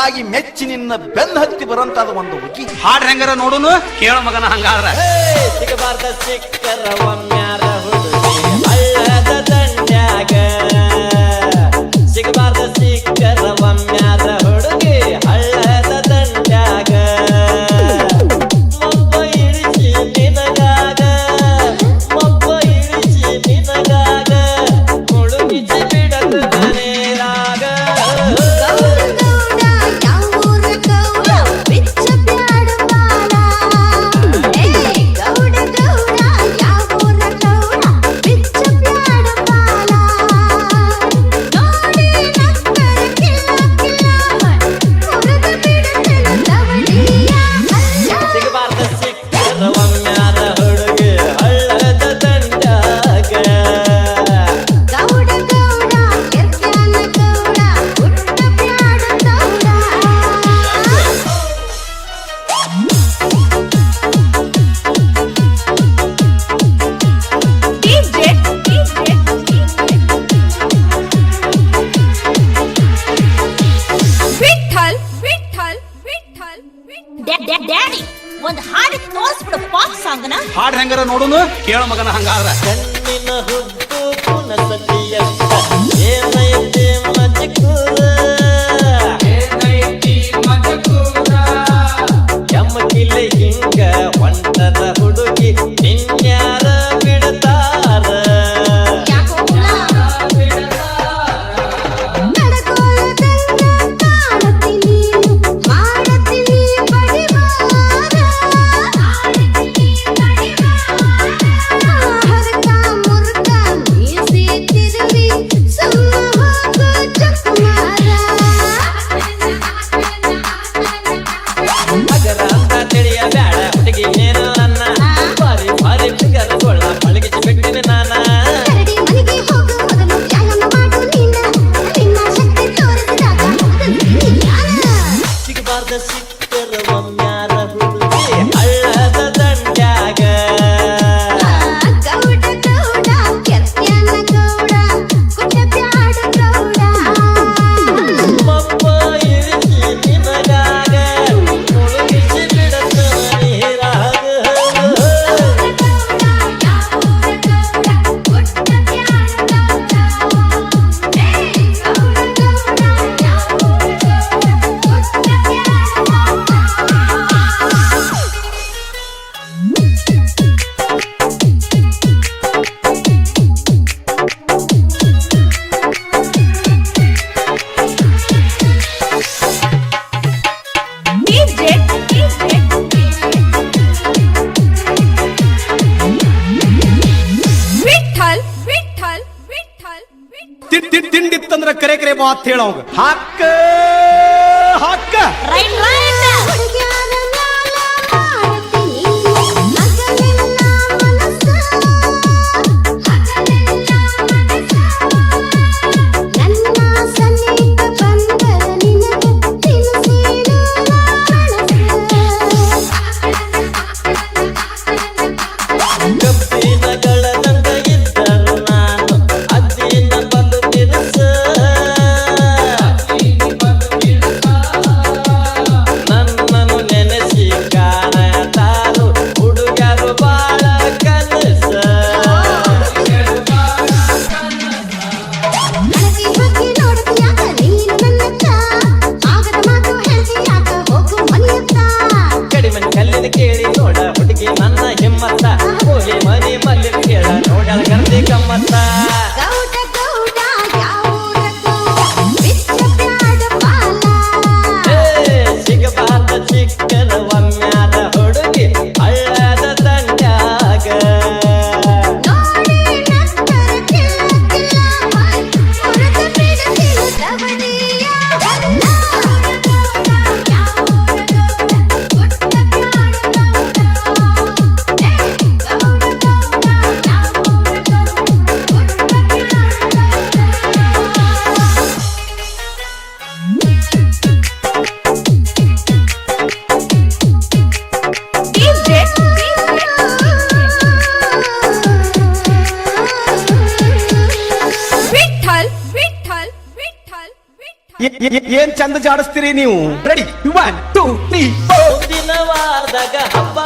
ಹೀಗಾಗಿ ಮೆಚ್ಚಿ ನಿನ್ನ ಬೆನ್ನ ಹತ್ತಿ ಬರಂತಾದ ಒಂದು ಹುಡುಗಿ. ಹಾಡ್ ಹೆಂಗಾರ ನೋಡುನು ಕೇಳ ಮಗನ ಹಂಗಾದ್ರ. ಸಿಗಬಾರ್ದ ಸಿಕ್ಕರ ಒಮ್ಮ್ಯಾರ ಹುಡುಗಿ ಹಳ್ಳದ ದಂಡ್ಯಾಗ, ಸಿಗಬಾರ್ದ ಸಿಕ್ಕರ ಒಮ್ಮ್ಯಾರ ಹುಡುಗಿ ಹಳ್ಳದ ದಂಡ್ಯಾಗ. ಮೊಬ್ಬ ಇಳಿಸಿ ನಿನಗಾಗ, ಮೊಬ್ಬ ಇಳಿಸಿ ನಿನಗಾಗ, ಮುಳುಗಿಸಿ ಬಿಡದ ಮನೇರಾಗ. ಒಂದ್ ಹಾಡಿ ತೋರಿಸ್ಬಿಡು ಪಾಪ್ ಸಾಂಗ್ನ. ಹಾಡ್ ಹೆಂಗಾರ ನೋಡುನು ಕೇಳ ಮಗನ ಹಂಗಾದ್ರ. ಕಣ್ಣಿನ ಹುದ್ದು ಪುನಸತಿಯಷ್ಟ ಏನೈತಿ ಮಜಕೂರ, ಕೆಮ್ಮಕಿಲೆ ಹಿಂಗ ಹೊಂಟದ ಹುಡುಗಿ ನಿನ್ಯಾರ ಬಿಡ್ತಾರ. ಸಿಕ್ಕರ ಒಮ್ಮ್ಯಾರ ಹುಡುಗಿ ಹಳ್ಳದ ದಂಡ್ಯಾಗ, ಮೊಬ್ಬ ಇಳಿಸಿ ನಿನಗಾಗ, ಮುಳುಗಿಸಿ ಬಿಡದ ನೀರಾಗ. ತಿಂಡಿತ್ತಂದ್ರ ಕರೆ ಕರೆ ಮಾತ್ ಹೇಳೋಂಗ ಹಾಕ ಹಾಕ ರೈಟ್ ರೈಟ್. ಕಬ್ಬಿನಗಳದಂಗ ಇದ್ದರು ನಾನು ಅದ್ದಿನ ಬಂದು ತಿರುಸ, ನನ್ನನ್ನು ನೆನೆಸಿ ಕಾಣತಾರು ಹುಡುಗರು ಬಾಳ ಕನಸ. ಕಡಿಮೆ ಕಲ್ಲಿನ ಕೇಳಿ ನೋಡ ಹುಡುಗಿ ನನ್ನ ಹಿಮ್ಮತ್ತ, ಹೋಗಿ ಮನಿ ಮಲ್ಲಿ ಕೇಳ ನೋಡಳ ಗರ್ದಿ ಗಮ್ಮತ್ತ. ಸಿಗಬಾರ್ದ ಸಿಕ್ಕದ ಒಮ್ಮ್ಯಾರ ಹುಡುಗಿ ಹಳ್ಳದ ದಂಡ್ಯಾಗ. ಏನ್ ಚಂದ ಜಾಡಿಸ್ತೀರಿ ನೀವು ರೆಡಿ 1 2 3 ಮುಂದಿನ ವಾರದಾಗ ಹಬ್ಬ